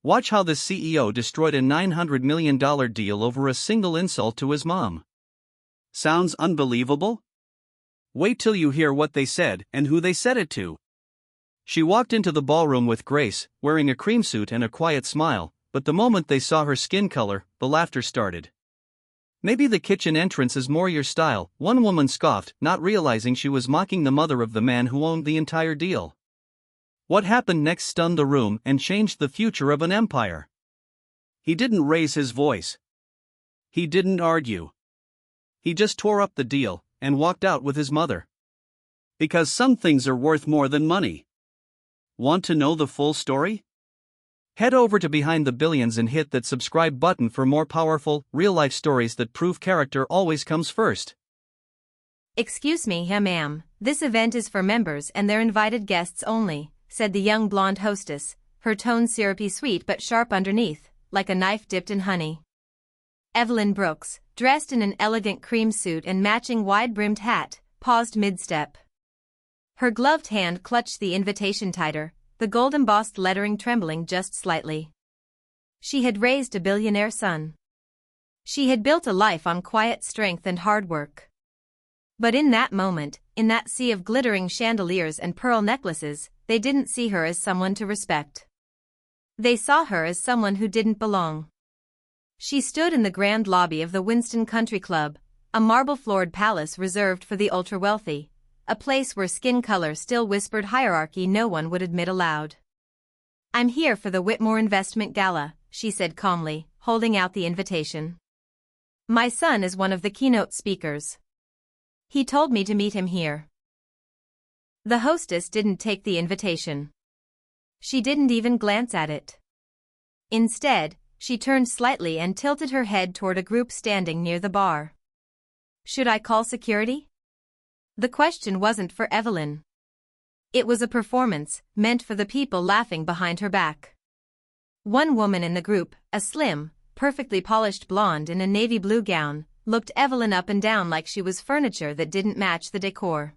Watch how this CEO destroyed a $900 million deal over a single insult to his mom. Sounds unbelievable? Wait till you hear what they said and who they said it to. She walked into the ballroom with grace, wearing a cream suit and a quiet smile, but the moment they saw her skin color, the laughter started. Maybe the kitchen entrance is more your style, one woman scoffed, not realizing she was mocking the mother of the man who owned the entire deal. What happened next stunned the room and changed the future of an empire. He didn't raise his voice. He didn't argue. He just tore up the deal and walked out with his mother. Because some things are worth more than money. Want to know the full story? Head over to Behind the Billions and hit that subscribe button for more powerful, real-life stories that prove character always comes first. Excuse me, ma'am, this event is for members and their invited guests only, said the young blonde hostess, her tone syrupy sweet but sharp underneath, like a knife dipped in honey. Evelyn Brooks, dressed in an elegant cream suit and matching wide-brimmed hat, paused mid-step. Her gloved hand clutched the invitation tighter, the gold-embossed lettering trembling just slightly. She had raised a billionaire son. She had built a life on quiet strength and hard work. But in that moment, in that sea of glittering chandeliers and pearl necklaces, they didn't see her as someone to respect. They saw her as someone who didn't belong. She stood in the grand lobby of the Winston Country Club, a marble-floored palace reserved for the ultra-wealthy, a place where skin color still whispered hierarchy no one would admit aloud. "I'm here for the Whitmore Investment Gala," she said calmly, holding out the invitation. "My son is one of the keynote speakers. He told me to meet him here." The hostess didn't take the invitation. She didn't even glance at it. Instead, she turned slightly and tilted her head toward a group standing near the bar. "Should I call security?" The question wasn't for Evelyn. It was a performance, meant for the people laughing behind her back. One woman in the group, a slim, perfectly polished blonde in a navy blue gown, looked Evelyn up and down like she was furniture that didn't match the decor.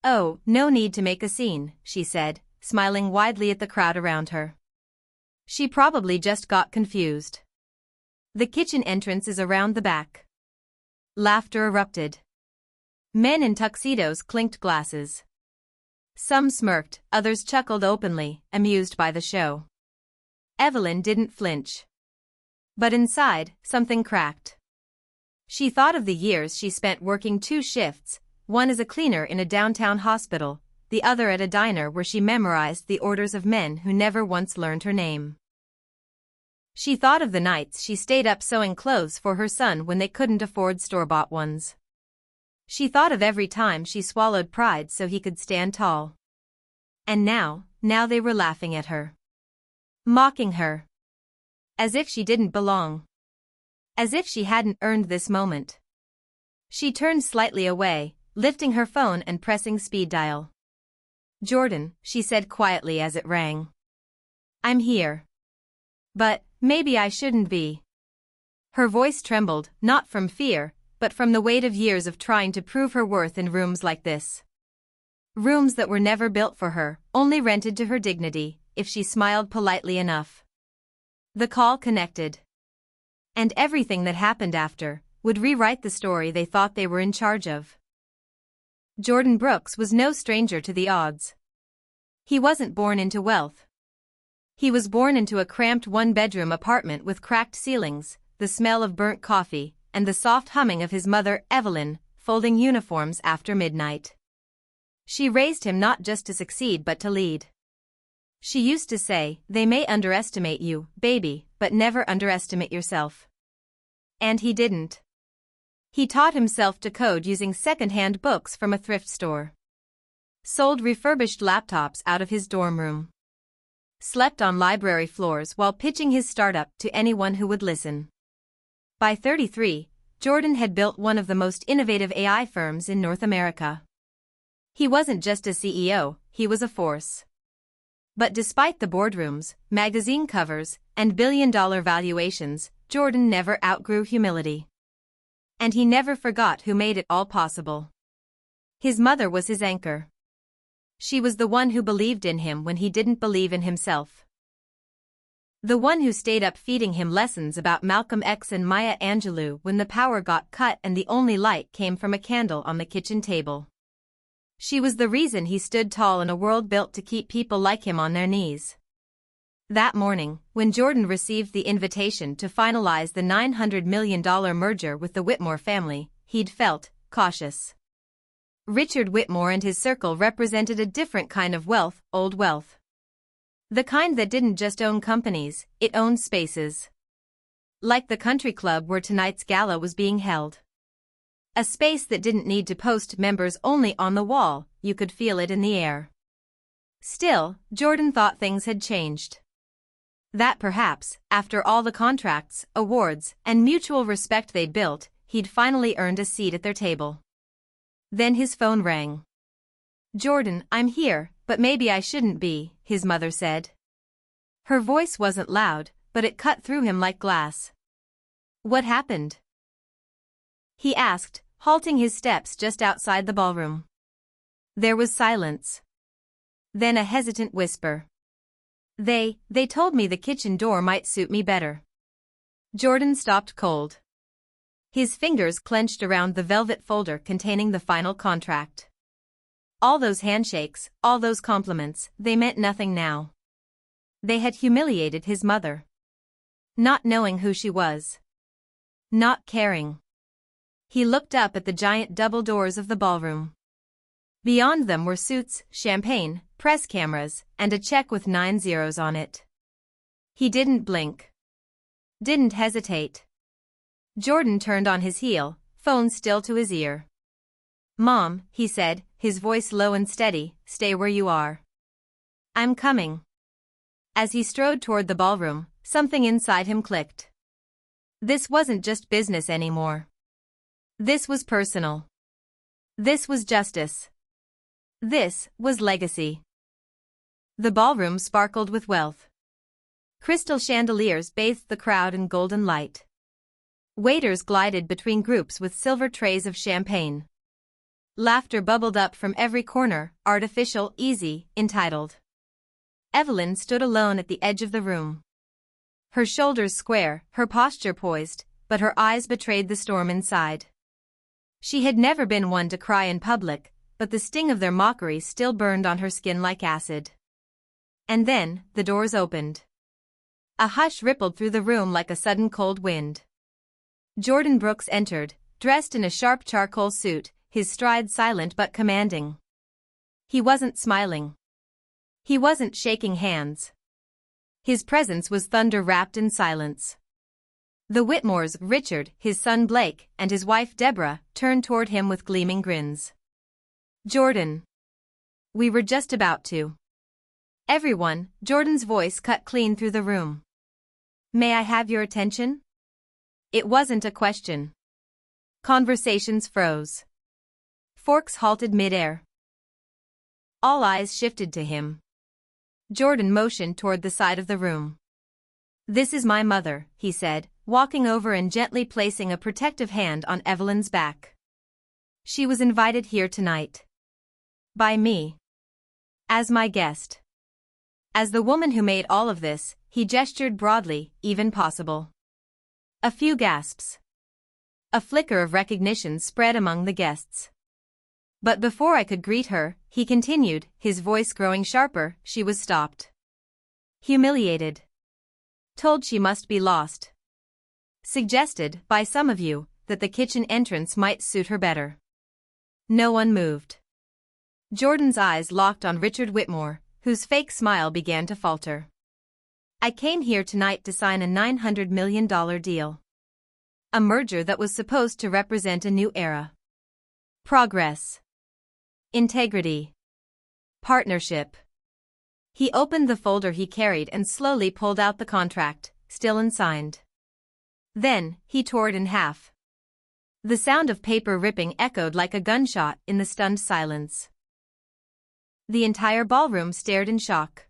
"Oh, no need to make a scene," she said, smiling widely at the crowd around her. She probably just got confused. "The kitchen entrance is around the back." Laughter erupted. Men in tuxedos clinked glasses. Some smirked, others chuckled openly, amused by the show. Evelyn didn't flinch. But inside, something cracked. She thought of the years she spent working 2 shifts, one as a cleaner in a downtown hospital, the other at a diner where she memorized the orders of men who never once learned her name. She thought of the nights she stayed up sewing clothes for her son when they couldn't afford store-bought ones. She thought of every time she swallowed pride so he could stand tall. And now they were laughing at her. Mocking her. As if she didn't belong. As if she hadn't earned this moment. She turned slightly away, lifting her phone and pressing speed dial. "Jordan," she said quietly as it rang. "I'm here. But maybe I shouldn't be." Her voice trembled, not from fear, but from the weight of years of trying to prove her worth in rooms like this. Rooms that were never built for her, only rented to her dignity, if she smiled politely enough. The call connected. And everything that happened after would rewrite the story they thought they were in charge of. Jordan Brooks was no stranger to the odds. He wasn't born into wealth. He was born into a cramped 1-bedroom apartment with cracked ceilings, the smell of burnt coffee, and the soft humming of his mother, Evelyn, folding uniforms after midnight. She raised him not just to succeed but to lead. She used to say, "They may underestimate you, baby, but never underestimate yourself." And he didn't. He taught himself to code using second-hand books from a thrift store. Sold refurbished laptops out of his dorm room. Slept on library floors while pitching his startup to anyone who would listen. By 33, Jordan had built one of the most innovative AI firms in North America. He wasn't just a CEO, he was a force. But despite the boardrooms, magazine covers, and billion-dollar valuations, Jordan never outgrew humility. And he never forgot who made it all possible. His mother was his anchor. She was the one who believed in him when he didn't believe in himself. The one who stayed up feeding him lessons about Malcolm X and Maya Angelou when the power got cut and the only light came from a candle on the kitchen table. She was the reason he stood tall in a world built to keep people like him on their knees. That morning, when Jordan received the invitation to finalize the $900 million merger with the Whitmore family, he'd felt cautious. Richard Whitmore and his circle represented a different kind of wealth, old wealth. The kind that didn't just own companies, it owned spaces. Like the country club where tonight's gala was being held. A space that didn't need to post members only on the wall, you could feel it in the air. Still, Jordan thought things had changed. That perhaps, after all the contracts, awards, and mutual respect they'd built, he'd finally earned a seat at their table. Then his phone rang. "Jordan, I'm here, but maybe I shouldn't be," his mother said. Her voice wasn't loud, but it cut through him like glass. "What happened?" he asked, halting his steps just outside the ballroom. There was silence. Then a hesitant whisper. They told me the kitchen door might suit me better." Jordan stopped cold. His fingers clenched around the velvet folder containing the final contract. All those handshakes, all those compliments, they meant nothing now. They had humiliated his mother. Not knowing who she was. Not caring. He looked up at the giant double doors of the ballroom. Beyond them were suits, champagne, press cameras, and a check with 9 zeros on it. He didn't blink. Didn't hesitate. Jordan turned on his heel, phone still to his ear. "Mom," he said, his voice low and steady, "stay where you are. I'm coming." As he strode toward the ballroom, something inside him clicked. This wasn't just business anymore. This was personal. This was justice. This was legacy. The ballroom sparkled with wealth. Crystal chandeliers bathed the crowd in golden light. Waiters glided between groups with silver trays of champagne. Laughter bubbled up from every corner, artificial, easy, entitled. Evelyn stood alone at the edge of the room. Her shoulders square, her posture poised, but her eyes betrayed the storm inside. She had never been one to cry in public, but the sting of their mockery still burned on her skin like acid. And then, the doors opened. A hush rippled through the room like a sudden cold wind. Jordan Brooks entered, dressed in a sharp charcoal suit, his stride silent but commanding. He wasn't smiling. He wasn't shaking hands. His presence was thunder wrapped in silence. The Whitmores, Richard, his son Blake, and his wife Deborah, turned toward him with gleaming grins. "Jordan. We were just about to." "Everyone," Jordan's voice cut clean through the room. "May I have your attention?" It wasn't a question. Conversations froze. Forks halted midair. All eyes shifted to him. Jordan motioned toward the side of the room. "This is my mother," he said, walking over and gently placing a protective hand on Evelyn's back. "She was invited here tonight. By me. As my guest. As the woman who made all of this," he gestured broadly, "even possible." A few gasps. A flicker of recognition spread among the guests. "But before I could greet her," he continued, his voice growing sharper, "she was stopped. Humiliated. Told she must be lost. Suggested, by some of you, that the kitchen entrance might suit her better." No one moved. Jordan's eyes locked on Richard Whitmore, whose fake smile began to falter. "I came here tonight to sign a $900 million deal. A merger that was supposed to represent a new era. Progress. Integrity. Partnership." He opened the folder he carried and slowly pulled out the contract, still unsigned. Then, he tore it in half. The sound of paper ripping echoed like a gunshot in the stunned silence. The entire ballroom stared in shock.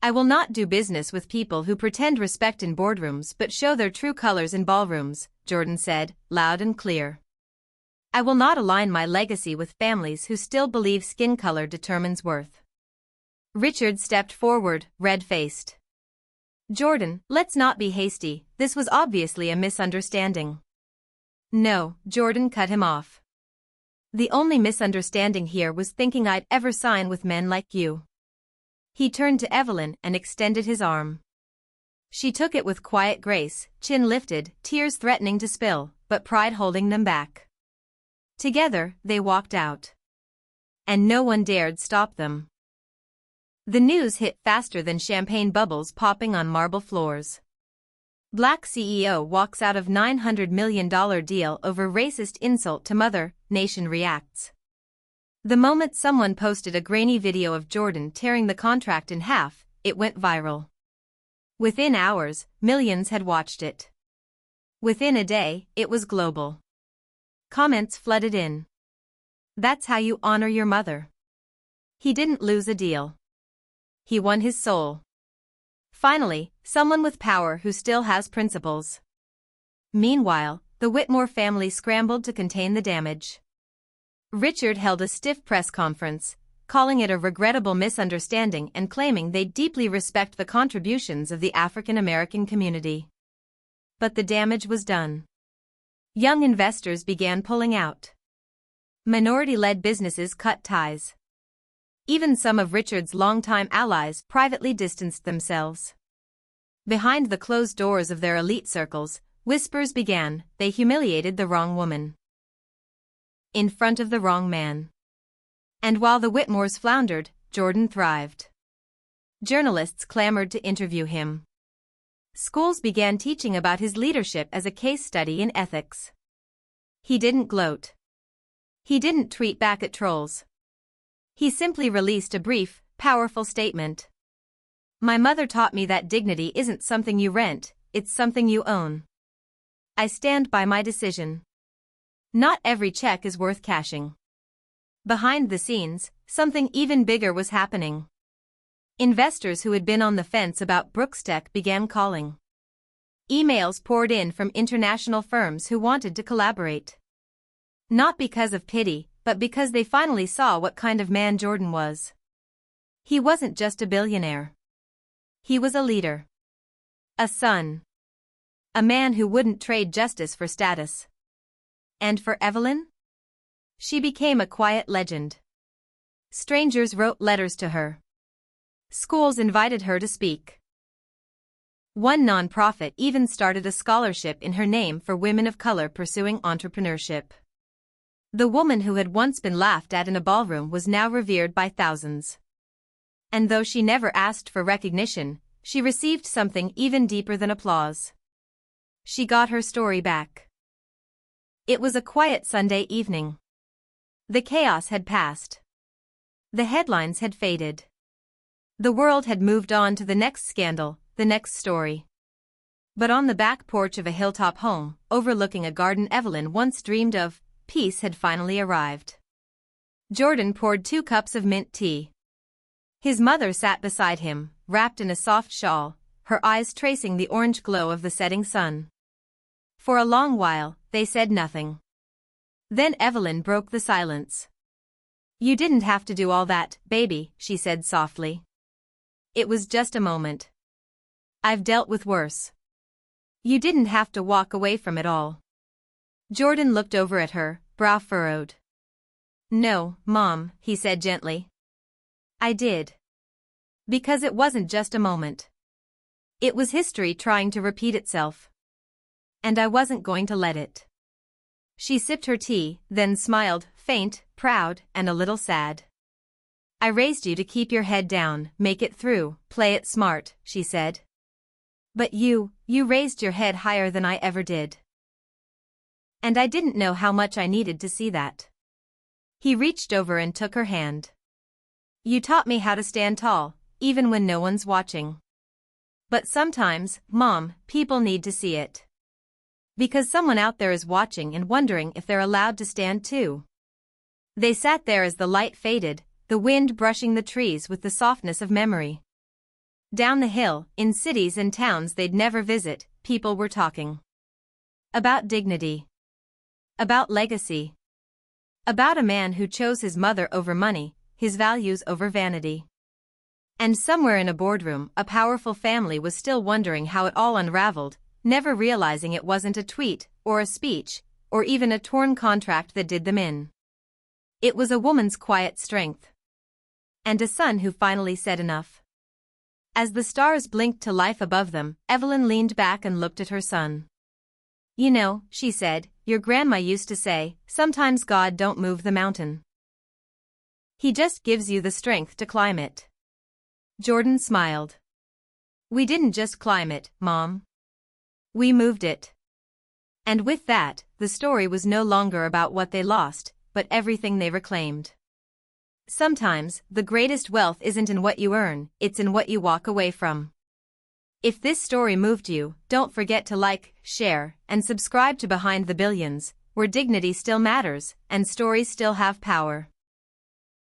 "I will not do business with people who pretend respect in boardrooms but show their true colors in ballrooms," Jordan said, loud and clear. "I will not align my legacy with families who still believe skin color determines worth." Richard stepped forward, red-faced. Jordan, let's not be hasty, this was obviously a misunderstanding. No, Jordan cut him off. The only misunderstanding here was thinking I'd ever sign with men like you. He turned to Evelyn and extended his arm. She took it with quiet grace, chin lifted, tears threatening to spill, but pride holding them back. Together, they walked out. And no one dared stop them. The news hit faster than champagne bubbles popping on marble floors. Black CEO walks out of $900 million deal over racist insult to mother, nation reacts. The moment someone posted a grainy video of Jordan tearing the contract in half, it went viral. Within hours, millions had watched it. Within a day, it was global. Comments flooded in. That's how you honor your mother. He didn't lose a deal. He won his soul. Finally, someone with power who still has principles. Meanwhile, the Whitmore family scrambled to contain the damage. Richard held a stiff press conference, calling it a regrettable misunderstanding and claiming they deeply respect the contributions of the African American community. But the damage was done. Young investors began pulling out. Minority-led businesses cut ties. Even some of Richard's longtime allies privately distanced themselves. Behind the closed doors of their elite circles, whispers began, they humiliated the wrong woman. In front of the wrong man. And while the Whitmores floundered, Jordan thrived. Journalists clamored to interview him. Schools began teaching about his leadership as a case study in ethics. He didn't gloat. He didn't tweet back at trolls. He simply released a brief, powerful statement. My mother taught me that dignity isn't something you rent, it's something you own. I stand by my decision. Not every check is worth cashing. Behind the scenes, something even bigger was happening. Investors who had been on the fence about Brookstech began calling. Emails poured in from international firms who wanted to collaborate. Not because of pity, but because they finally saw what kind of man Jordan was. He wasn't just a billionaire. He was a leader. A son. A man who wouldn't trade justice for status. And for Evelyn? She became a quiet legend. Strangers wrote letters to her. Schools invited her to speak. One nonprofit even started a scholarship in her name for women of color pursuing entrepreneurship. The woman who had once been laughed at in a ballroom was now revered by thousands. And though she never asked for recognition, she received something even deeper than applause. She got her story back. It was a quiet Sunday evening. The chaos had passed. The headlines had faded. The world had moved on to the next scandal, the next story. But on the back porch of a hilltop home, overlooking a garden Evelyn once dreamed of, peace had finally arrived. Jordan poured 2 cups of mint tea. His mother sat beside him, wrapped in a soft shawl, her eyes tracing the orange glow of the setting sun. For a long while, they said nothing. Then Evelyn broke the silence. You didn't have to do all that, baby, she said softly. It was just a moment. I've dealt with worse. You didn't have to walk away from it all. Jordan looked over at her, brow furrowed. No, Mom, he said gently. I did. Because it wasn't just a moment. It was history trying to repeat itself. And I wasn't going to let it. She sipped her tea, then smiled, faint, proud, and a little sad. I raised you to keep your head down, make it through, play it smart, she said. But you raised your head higher than I ever did. And I didn't know how much I needed to see that. He reached over and took her hand. You taught me how to stand tall, even when no one's watching. But sometimes, Mom, people need to see it. Because someone out there is watching and wondering if they're allowed to stand too. They sat there as the light faded, the wind brushing the trees with the softness of memory. Down the hill, in cities and towns they'd never visit, people were talking. About dignity. About legacy. About a man who chose his mother over money, his values over vanity. And somewhere in a boardroom, a powerful family was still wondering how it all unraveled, never realizing it wasn't a tweet, or a speech, or even a torn contract that did them in. It was a woman's quiet strength. And a son who finally said enough. As the stars blinked to life above them, Evelyn leaned back and looked at her son. "You know," she said, "your grandma used to say, sometimes God don't move the mountain. He just gives you the strength to climb it." Jordan smiled. "We didn't just climb it, Mom. We moved it." And with that, the story was no longer about what they lost, but everything they reclaimed. Sometimes, the greatest wealth isn't in what you earn, it's in what you walk away from. If this story moved you, don't forget to like, share, and subscribe to Behind the Billions, where dignity still matters, and stories still have power.